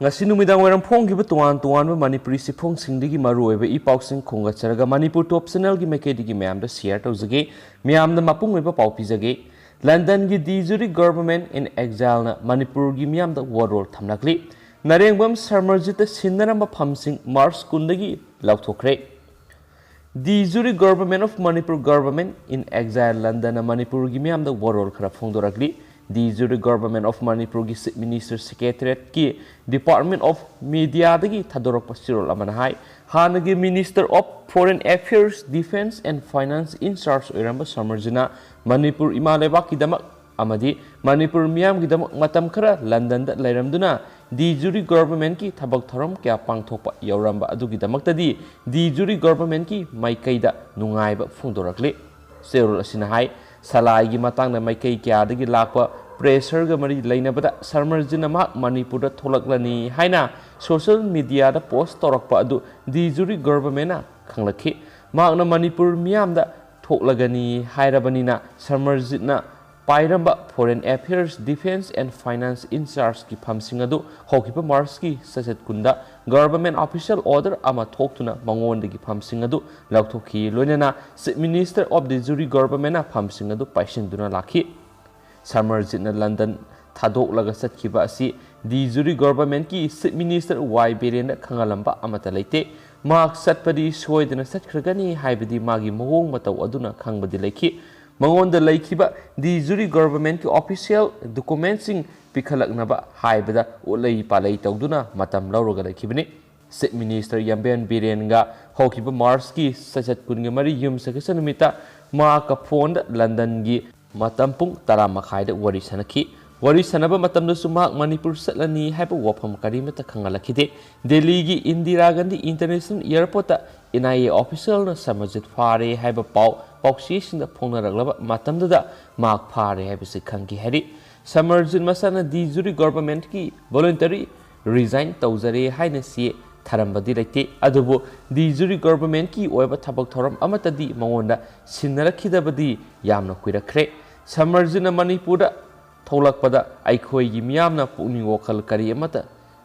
ngasi numidang waram phonggiba tuan Manipuri sifhongsingdigi maruoiba ipausing khongatcharaga Manipur top channel gi makedigi Miyamda share tawjage Miyamda mapungweba paupijage London gi juri government in exile na Manipur gi Miyamda warol thamnakli narengbam Samarjit sinaramba phamsing March kundagi lauthokre juri government of Manipur government in exile London na Manipur gi Miyamda warol khara phongdorakli juri government of Manipur gi Minister Secretariat ki Department of Media dagi thadorok pasirol amana hai hanagi Minister of Foreign Affairs Defense and Finance in charge oiramba Samarjina Manipur imaleba ki damak amadi Manipur miyam ki damak matam khara London da lairamduna juri government ki thabak thoram kya pangthokpa yauramba adugi damaktadi juri government ki maikaida nungaiba phungdorakli serol asina hai salai gi matang na maikai kya dagi lakwa pressure ga mari lainabada Samarjina mak Manipur da tholaklani haina social media da post torakpa adu juri government na khanglakhi mak na Manipur miyam da thoklagani hairabanina Samarjitna pairamba Foreign Affairs Defense and Finance in charge ki phamsing adu hokipa March ki sachet kunda government official order ama thoktuna mangondagi phamsing adu lauthokhi loinana Minister of the Juri government na phamsing adu paisingduna lakhi Samarjitna London thadok satkiba asi juri government ki Minister CM Biren na khangalamba amata leite mak satpadi soidana satkragani haibadi magi mohong mataw aduna khangbadi lekhi mangonda laikiba juri government ki official documentsing pikhalaknaba haibada utlei palei tawduna matam lawroga laikibani Minister CM Biren ga hokiba March ki sachat kunga mari yum sakasa numita ma ka phone London gi matampung tara makhaida wari sanaki wari sanaba matamda sumak Manipur satlani haiba wafam karimata khangalakide Delhi gi Indira Gandhi International Airport ta NIA official na Samarjit fare haiba pauksi sinda phongnaraglaba matamda mak fare haiba se khangki hari Samarjit masana juri government ki voluntary resign tawjare haina si tharambadi laite adubo juri government ki oiba thabak thoram amatadi mangonda sinnarakidabadi yamna kuirakre Samarjitna Manipur da tholakpada aikhoi gi miyamna pukning wakal kari amata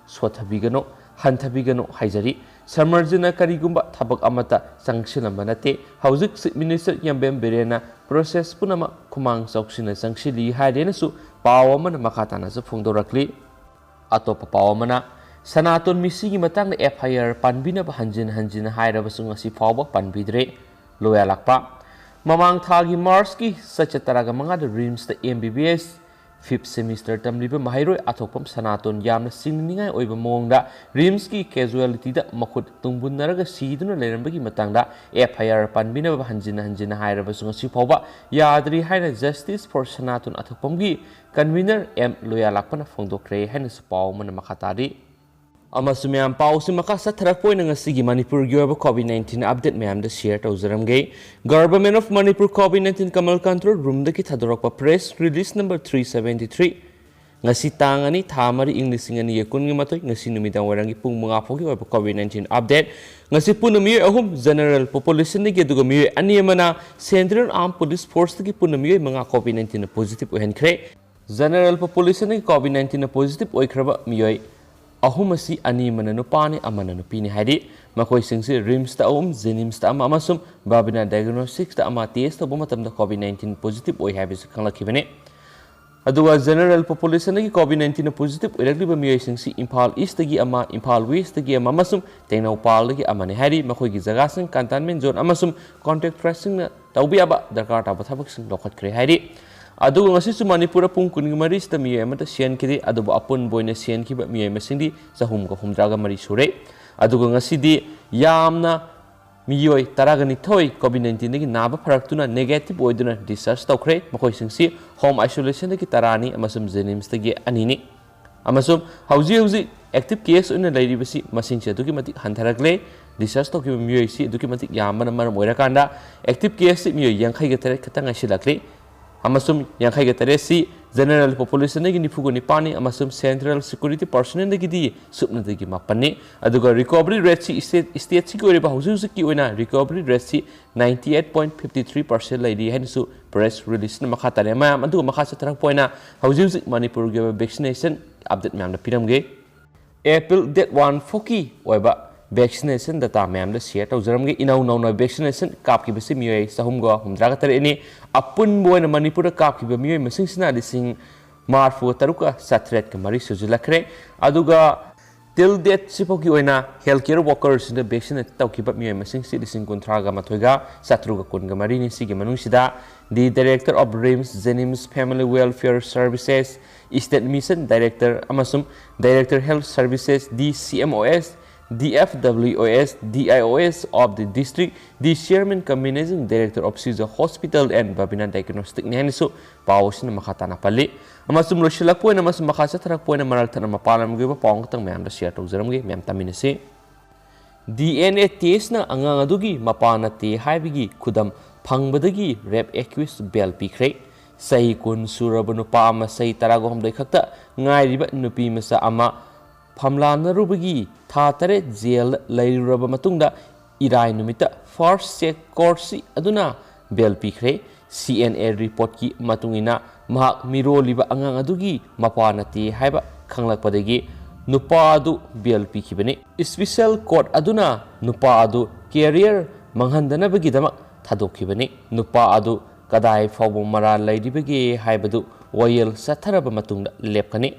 swathabigano hanthabigano haijari Samarjitna karigumba thabak amata sangsilamba nate hauzik Minister CM Biren process punama khumang chauksina sangsili haidena su pawamana makhatana su phungdorakli atopa pawamana Sanaton misi gi matang FIR panbina ba hanjin hairabasu ngasi fawba panbidre loya lakpa Mamang thagi March ki sachataraga mangada rims the MBBS 5th semester tamliba mahairoi athokpam sanaton yamna singningai oiba mongda rims ki casualty da makhut tungbunaraga siduna lerambagi matangda FIR panbina ba hanjin hairabasu ngasi phawba yadri haina justice for sanaton athokpam gi convener M loya lakpana phongdokre haina supaw man makhatari Amasumyam pausi makasa tharakpoina ngasigi Manipur gi oiba COVID-19 update mayamda share tawjaramge Government of Manipur COVID-19 kamal control room daki thadorokpa press release number 373 ngasi tangani thamari inglisingani yakun gi matoi ngasi numidang warangi pung mga phogi oiba COVID-19 update ngasi punami ahum general population ni geduga mi animana Central Armed Police Force ki punami mga COVID-19 positive ohenkhre general population ni COVID-19 positive oikraba miyoi ahumasi ani mananu pani amananu pini haidi makoi singsi rims ta jenims ta amasum babina diagnostics ta ama test ta bomatam da COVID-19 positive oi habis khanglakibane aduwa general population gi COVID-19 positive oirakliba miyoi singsi Imphal East gi ama Imphal West gi ama amasum Tenau Pal gi amani haidi makoi gi jaga sing cantonment zone amasum contact tracing na tawbiaba darkar ta bathabak sing lokhat kre haidi adugo ngasi su Manipur pung kuning maris ta miyai amata sian kidi adubo apun boina sian kiba miyai masindi sahum ka humdraga mari sure adugo ngasi di yamna miyoi taragani thoi COVID-19 gi naba pharaktuna negative oiduna discharge tawkhre makoi singsi home isolation gi tarani amasum jenims gi anini amasum hauji active case una lairibasi masing che duki mati hantharakle discharge tawki miyoi si duki mati yamana maram oirakanda active case miyoi yankhai ga tere khatanga silakle amasum yankhai ga tere si general population gi nifugo nipani amasum central security personnel gi di supna gi mapani aduga recovery rate si state si gi ba husu ki oina recovery rate si 98.53% laidi hensu press release na makha tare ma aduga makha sa tarang poina husu Manipur gi vaccination update mam na piramge April date 1 foki oiba vaccination data ma'am share तौजरमगे इनाउ नौना vaccination कापकिबसि मियोय सहुमगा हुमद्रागा तरेनि अपुन बोयना मणिपुर कापकिब मियोय मसिंगसिना लिसिंग मार्फो तरुका सथरेट के मरी सुजुलखरे अदुगा till date sipoki oina healthcare workers in the vaccinate taukiba miyoy masing si lising kuntraga mathoiga satruga kunga mari ni sigi manungsida the director of RIMS Jenims Family Welfare Services State Mission Director amasum Director Health Services DCMOS DFWOS DIOS of the district the Chairman Combination Director of Caesar Hospital and Babina Diagnostic Nanisu Pawsin Makatana Pali amasum loshilak point amasum makasa tarak point maraktan mapalam giba pong tang ma'am da share tawzaramgi ma'am taminasi DNA test na angang adugi mapana te haibigi kudam phangbadagi rape accused bel pikre sai kun surabanu pa ama sai taragom dai khakta ngai riba nupi masa ama phamlana rubagi tha tare jail lairaba matungda irai numita first check course aduna bel pikre CNA report ki matungina mahak miroliba angang adugi mapana te haiba khanglakpadagi nupa adu bel pikibani special court aduna nupa adu career manghandanabagi damak thadokibani nupa adu kadai fawbo mara lairibagi haibadu wayel satharaba matungda lepkani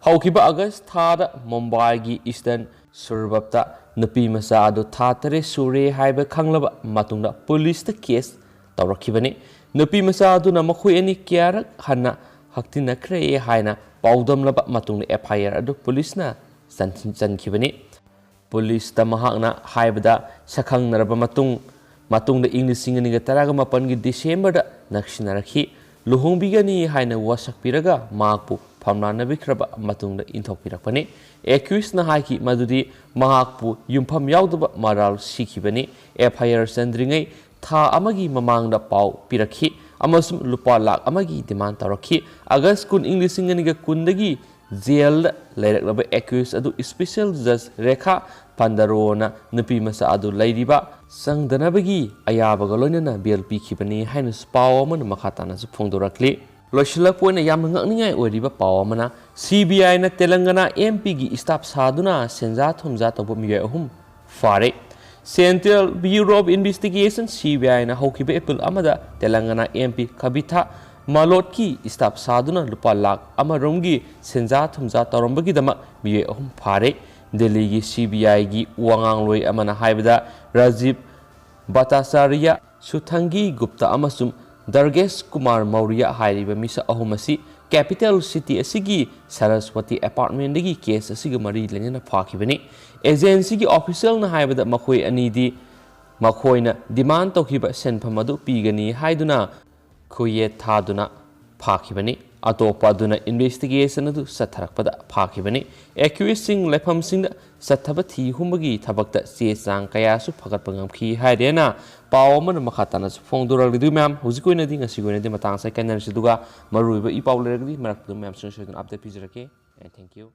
haukiba August thada Mumbai gi Eastern Surbapta nupi masa adu tha tare sure haiba khanglaba matungda police ta case tawrakibani nupi masa adu na makhoi ani kyarak hanna haktina khre haina paudamlaba matungda FIR adu police na sankhibani police ta mahakna haibada sakhang naraba matungda English singani ga taraga mapan gi December da nakshinaraki luhongbigani haina wasak piraga makpu phamlana bikraba matungda inthokpirakpani accused na haiki madudi mahakpu yumpham yaudaba maral sikhibani FIR sendringai tha amagi mamangda pau pirakhi amasum lupa lak amagi demand tarakhi August kun English singani ga kundagi jail lairaklaba accused adu special judge Rekha Pandarona nupi masa adu lairiba sangdanabagi ayabaga loinana bail pikhibani haina pau amana makhatana su phongdorakli loishilak poina yam ngakningai oiriba paw amana CBI na Telangana MP gi staff saduna senja thumja tobo miyoy ahum fare Central Bureau of Investigation CBI na hokiba April amada Telangana MP Kabitha Malot ki staff saduna lupa lak amaromgi senja thumja torombagi dama miyoy ahum fare Delhi gi CBI gi wangang loi amana haibada Rajiv Bhattacharya Suthangi Gupta amasum Dargesh Kumar Maurya hairiba misa ahumasi capital city asigi Saraswati apartment dagi case asiga mari lenena phakibani agency gi official na haibada makhoi anidi makhoina demand tokhiba senpham adu pigani haiduna khoye thaduna phakibani atopa duna investigation adu satharakpada phakibani accusing lefam singda sathaba thi humbagi thabakta che chang kaya su phagat pangam khi hairena pawman makhatana su phongdura lidu ma'am hujikoina ding asigona de matang sai kanan siduga maruiba I pawleragdi marak du ma'am sun update pizrake and thank you